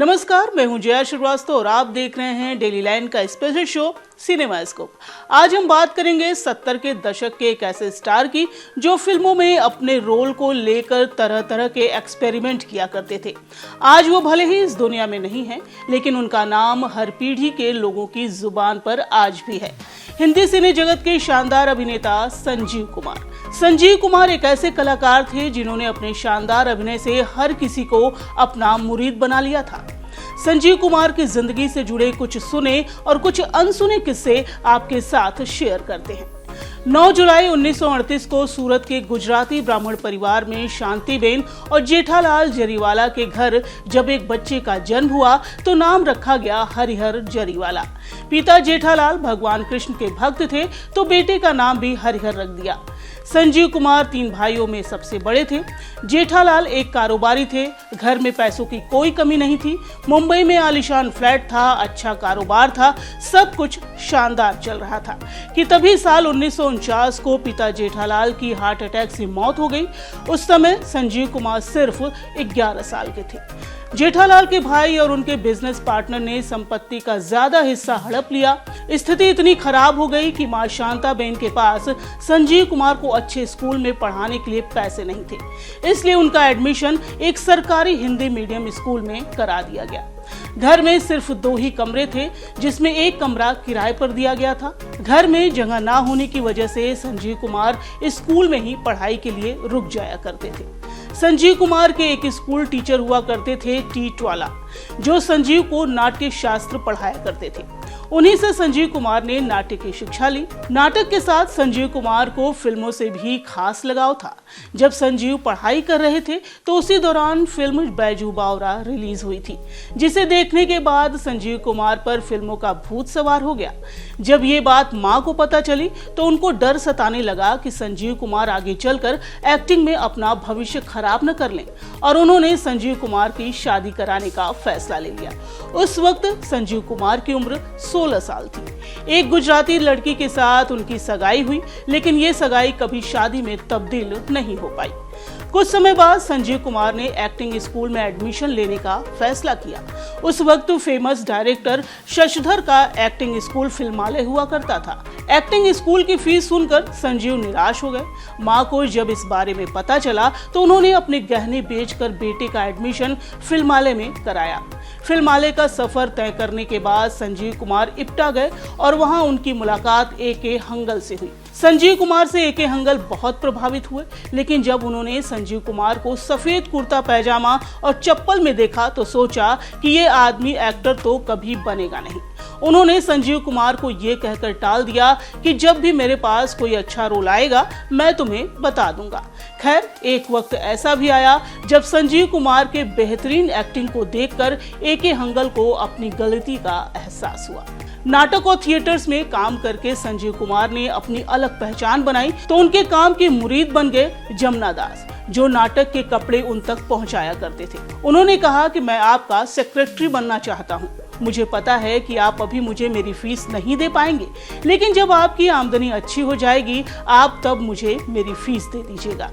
नमस्कार, मैं हूं जया श्रीवास्तव और आप देख रहे हैं डेली लाइन का स्पेशल शो सिनेमास्कोप। आज हम बात करेंगे 70 के दशक के एक ऐसे स्टार की जो फिल्मों में अपने रोल को लेकर तरह तरह के एक्सपेरिमेंट किया करते थे। आज वो भले ही इस दुनिया में नहीं है, लेकिन उनका नाम हर पीढ़ी के लोगों की जुबान पर आज भी है। हिंदी सिने जगत के शानदार अभिनेता संजीव कुमार। संजीव कुमार एक ऐसे कलाकार थे जिन्होंने अपने शानदार अभिनय से हर किसी को अपना मुरीद बना लिया था। संजीव कुमार की जिंदगी से जुड़े कुछ सुने और कुछ अनसुने किस्से आपके साथ शेयर करते हैं। 9 जुलाई 1938 को सूरत के गुजराती ब्राह्मण परिवार में शांतिबेन और जेठालाल जरीवाला के घर जब एक बच्चे का जन्म हुआ तो नाम रखा गया हरिहर जरीवाला। पिता जेठालाल भगवान कृष्ण के भक्त थे तो बेटे का नाम भी हरिहर रख दिया। संजीव कुमार 3 भाइयों में सबसे बड़े थे। जेठालाल एक कारोबारी थे। घर में पैसों की कोई कमी नहीं थी। मुंबई में आलीशान फ्लैट था, अच्छा कारोबार था, सब कुछ शानदार चल रहा था कि तभी साल 1949 को पिता जेठालाल की हार्ट अटैक से मौत हो गई। उस समय संजीव कुमार सिर्फ 11 साल के थे। जेठालाल के भाई और उनके बिजनेस पार्टनर ने संपत्ति का ज्यादा हिस्सा हड़प लिया। स्थिति इतनी खराब हो गई कि मां शांताबेन के पास संजीव कुमार को अच्छे स्कूल में पढ़ाने के लिए पैसे नहीं थे, इसलिए उनका एडमिशन एक सरकारी हिंदी मीडियम स्कूल में करा दिया गया। घर में सिर्फ 2 ही कमरे थे, जिसमें एक कमरा किराए पर दिया गया था। घर में जगह ना होने की वजह से संजीव कुमार स्कूल में ही पढ़ाई के लिए रुक जाया करते थे। संजीव कुमार के एक स्कूल टीचर हुआ करते थे टीटवाला, जो संजीव को नाट्य शास्त्र पढ़ाया करते थे। उन्हीं से संजीव कुमार ने नाट्य की शिक्षा ली। नाटक के साथ संजीव कुमार को फिल्मों से भी खास लगाव था। जब संजीव पढ़ाई कर रहे थे तो उसी दौरान फिल्म बैजू बावरा रिलीज हुई थी, जिसे देखने के बाद संजीव कुमार पर फिल्मों का भूत सवार हो गया। जब ये बात मां को पता चली तो उनको डर सताने लगा कि संजीव कुमार आगे चलकर एक्टिंग में अपना भविष्य खराब न कर लें, और उन्होंने संजीव कुमार की शादी कराने का फैसला ले लिया। उस वक्त संजीव कुमार की उम्र 16 साल थी। एक गुजराती लड़की के साथ उनकी सगाई हुई, लेकिन ये सगाई कभी शादी में तब्दील नहीं हो पाई। कुछ समय बाद संजीव कुमार ने एक्टिंग स्कूल में एडमिशन लेने का फैसला किया। उस वक्त फेमस डायरेक्टर शशिधर का एक्टिंग स्कूल फिल्मालय हुआ करता था। एक्टिंग स्कूल की फीस सुनकर संजीव निराश हो गए। मां को जब इस बारे में पता चला तो उन्होंने अपने गहने बेचकर बेटे का एडमिशन फिल्मालय में कराया। फिल्मालय का सफर तय करने के बाद संजीव कुमार इप्टा गए और वहां उनकी मुलाकात ए.के. हंगल से हुई। संजीव कुमार से ए.के. हंगल बहुत प्रभावित हुए, लेकिन जब उन्होंने संजीव कुमार को सफेद कुर्ता पैजामा और चप्पल में देखा तो सोचा कि ये आदमी एक्टर तो कभी बनेगा नहीं। उन्होंने संजीव कुमार को ये कहकर टाल दिया कि जब भी मेरे पास कोई अच्छा रोल आएगा मैं तुम्हें बता दूंगा। खैर, एक वक्त ऐसा भी आया जब संजीव कुमार के बेहतरीन एक्टिंग को देखकर ए.के. हंगल को अपनी गलती का एहसास हुआ। नाटक और थिएटर्स में काम करके संजीव कुमार ने अपनी अलग पहचान बनाई तो उनके काम के मुरीद बन गए जमुना दास, जो नाटक के कपड़े उन तक पहुंचाया करते थे। उन्होंने कहा कि मैं आपका सेक्रेटरी बनना चाहता हूं। मुझे पता है कि आप अभी मुझे मेरी फीस नहीं दे पाएंगे, लेकिन जब आपकी आमदनी अच्छी हो जाएगी आप तब मुझे मेरी फीस दे दीजिएगा।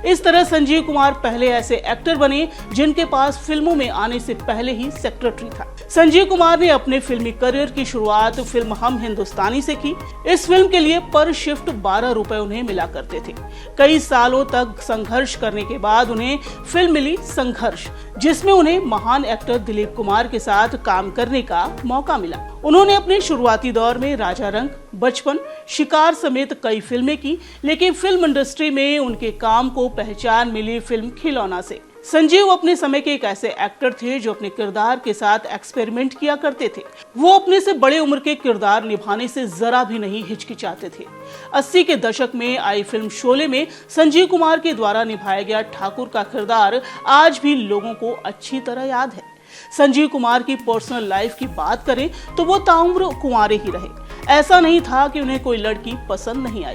इस तरह संजीव कुमार पहले ऐसे एक्टर बने जिनके पास फिल्मों में आने से पहले ही सेक्रेटरी था। संजीव कुमार ने अपने फिल्मी करियर की शुरुआत फिल्म हम हिंदुस्तानी से की। इस फिल्म के लिए पर शिफ्ट 12 रुपए उन्हें मिला करते थे। कई सालों तक संघर्ष करने के बाद उन्हें फिल्म मिली संघर्ष, जिसमें उन्हें महान एक्टर दिलीप कुमार के साथ काम करने का मौका मिला। उन्होंने अपने शुरुआती दौर में राजा रंग, बचपन, शिकार समेत कई फिल्में की, लेकिन फिल्म इंडस्ट्री में उनके काम को पहचान मिली फिल्म खिलौना से। संजीव अपने समय के एक ऐसे एक्टर थे जो अपने किरदार के साथ एक्सपेरिमेंट किया करते थे। वो अपने से बड़े उम्र के किरदार निभाने से जरा भी नहीं हिचकिचाते थे। 80 के दशक में आई फिल्म शोले में संजीव कुमार के द्वारा निभाया गया ठाकुर का किरदार आज भी लोगों को अच्छी तरह याद है। संजीव कुमार की पर्सनल लाइफ की बात करें तो वो ताउम्र कुंवारे ही रहे। ऐसा नहीं था कि उन्हें कोई लड़की पसंद नहीं आई।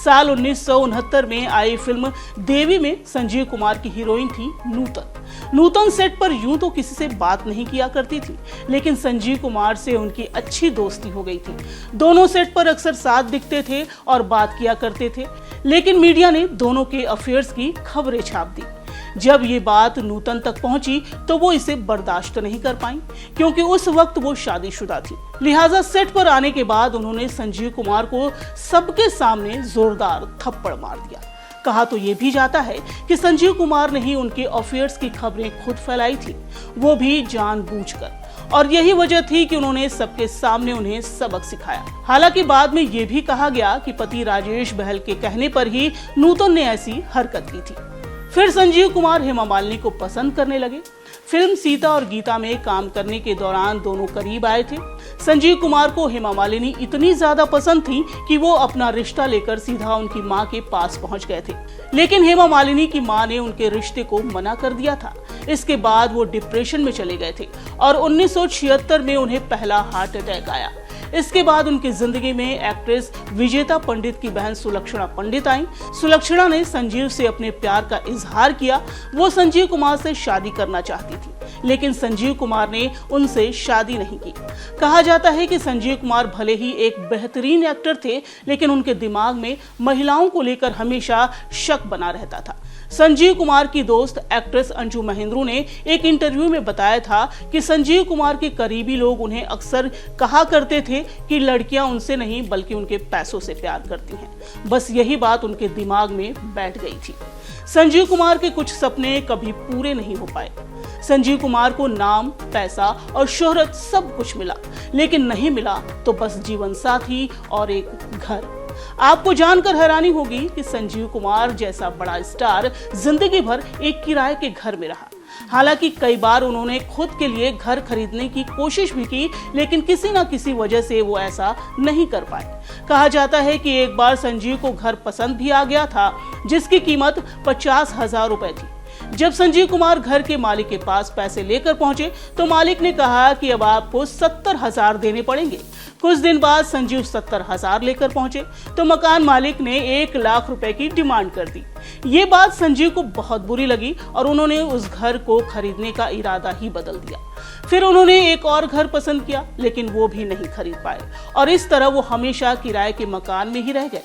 साल 1969 में आई फिल्म देवी में संजीव कुमार की हीरोइन थी नूतन सेट पर यूं तो किसी से बात नहीं किया करती थी, लेकिन संजीव कुमार से उनकी अच्छी दोस्ती हो गई थी। दोनों सेट पर अक्सर साथ दिखते थे और बात किया करते थे, लेकिन मीडिया ने दोनों के अफेयर्स की खबरें छाप दी। जब ये बात नूतन तक पहुंची तो वो इसे बर्दाश्त नहीं कर पाई, क्योंकि उस वक्त वो शादीशुदा थी। लिहाजा सेट पर आने के बाद उन्होंने संजीव कुमार को सबके सामने जोरदार थप्पड़ मार दिया। कहा तो ये भी जाता है कि संजीव कुमार ने ही उनके अफेयर्स की खबरें खुद फैलाई थी, वो भी जानबूझकर, और यही वजह थी कि उन्होंने सबके सामने उन्हें सबक सिखाया। हालांकि बाद में ये भी कहा गया कि पति राजेश बहल के कहने पर ही नूतन ने ऐसी हरकत की थी। फिर संजीव कुमार हेमा मालिनी को पसंद करने लगे। फिल्म सीता और गीता में काम करने के दौरान दोनों करीब आए थे। संजीव कुमार को हेमा मालिनी इतनी ज्यादा पसंद थी कि वो अपना रिश्ता लेकर सीधा उनकी मां के पास पहुंच गए थे, लेकिन हेमा मालिनी की मां ने उनके रिश्ते को मना कर दिया था। इसके बाद वो डिप्रेशन में चले गए थे और 1976 में उन्हें पहला हार्ट अटैक आया। इसके बाद उनकी जिंदगी में एक्ट्रेस विजेता पंडित की बहन सुलक्षणा पंडित आई। सुलक्षणा ने संजीव से अपने प्यार का इजहार किया। वो संजीव कुमार से शादी करना चाहती थी, लेकिन संजीव कुमार ने उनसे शादी नहीं की। कहा जाता है कि संजीव कुमार भले ही एक बेहतरीन एक्टर थे, लेकिन उनके दिमाग में महिलाओं को लेकर हमेशा शक बना रहता था। संजीव कुमार की दोस्त एक्ट्रेस अंजू महेंद्रू ने एक इंटरव्यू में बताया था कि संजीव कुमार के करीबी लोग उन्हें अक्सर कहा करते थे कि लड़कियां उनसे नहीं बल्कि उनके पैसों से प्यार करती हैं। बस यही बात उनके दिमाग में बैठ गई थी। संजीव कुमार के कुछ सपने कभी पूरे नहीं हो पाए। संजीव कुमार को नाम, पैसा और शोहरत सब कुछ मिला, लेकिन नहीं मिला तो बस जीवन साथी और एक घर। आपको जानकर हैरानी होगी कि संजीव कुमार जैसा बड़ा स्टार जिंदगी भर एक किराए के घर में रहा। हालांकि कई बार उन्होंने खुद के लिए घर खरीदने की कोशिश भी की, लेकिन किसी न किसी वजह से वो ऐसा नहीं कर पाए। कहा जाता है कि एक बार संजीव को घर पसंद भी आ गया था, जिसकी कीमत 50,000 रुपए थी। जब संजीव कुमार घर के मालिक के पास पैसे लेकर पहुंचे तो मालिक ने कहा कि अब आपको 70,000 देने पड़ेंगे। कुछ दिन बाद संजीव 70,000 लेकर पहुंचे तो मकान मालिक ने 1 लाख रुपए की डिमांड कर दी। ये बात संजीव को बहुत बुरी लगी और उन्होंने उस घर को खरीदने का इरादा ही बदल दिया। फिर उन्होंने एक और घर पसंद किया, लेकिन वो भी नहीं खरीद पाए और इस तरह वो हमेशा किराए के मकान में ही रह गए।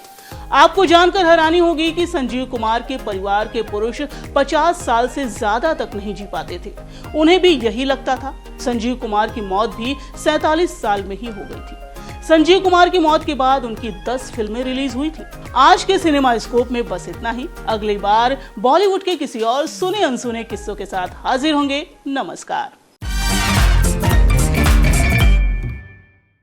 आपको जानकर हैरानी होगी कि संजीव कुमार के परिवार के पुरुष 50 साल से ज्यादा तक नहीं जी पाते थे। उन्हें भी यही लगता था। संजीव कुमार की मौत भी 47 साल में ही हो गई थी। संजीव कुमार की मौत के बाद उनकी 10 फिल्में रिलीज हुई थी। आज के सिनेमा स्कोप में बस इतना ही। अगली बार बॉलीवुड के किसी और सुने अनसुने किस्सों के साथ हाजिर होंगे। नमस्कार।